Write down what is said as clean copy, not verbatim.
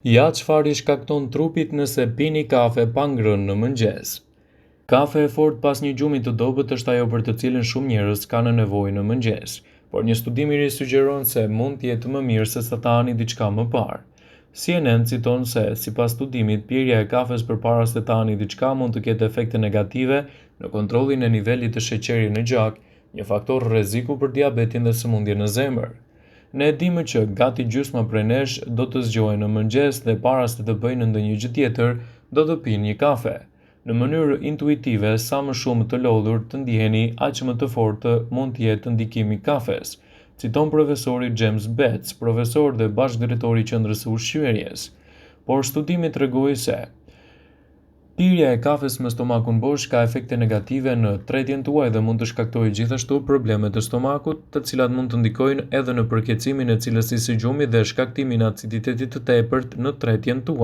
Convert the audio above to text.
Ja çfarë i shkakton trupit nëse pini kafe pa ngrënë në mëngjes. Kafe e fortë pas një gjumi të dobët është ajo për të cilën shumë njerëz kanë nevojë në mëngjes, por një studim i ri sugjeron se mund të jetë më mirë se sa ta hani diçka më parë. CNN citon se, sipas studimit, pirja e kafes përpara se ta hani diçka mund të ketë efekte negative në kontrollin e nivelit të sheqerit në gjak, një faktor rreziku për diabetin dhe sëmundjen në zemër. Ne e dimë që gati gjysma prej nesh do të zgjohen në mëngjes dhe para se të bëjnë ndonjë gjë tjetër, do të pinë një kafe. Në mënyrë intuitive, sa më shumë të lodhur të ndiheni, aq më të fortë mund të jetë ndikimi i kafes, citon profesori James Betts, profesor dhe bashkëdrejtori i Qendrës së Ushqyerjes. Por studimi tregoi se pirja e kafes me stomakun bosh ka efekte negative në tretjen tuaj dhe mund të shkaktojë gjithashtu probleme të stomakut, të cilat mund të ndikojnë edhe në përkëtsimin e cilësisë së gjumit dhe shkaktimin e aciditetit të tepërt në tretjen tuaj.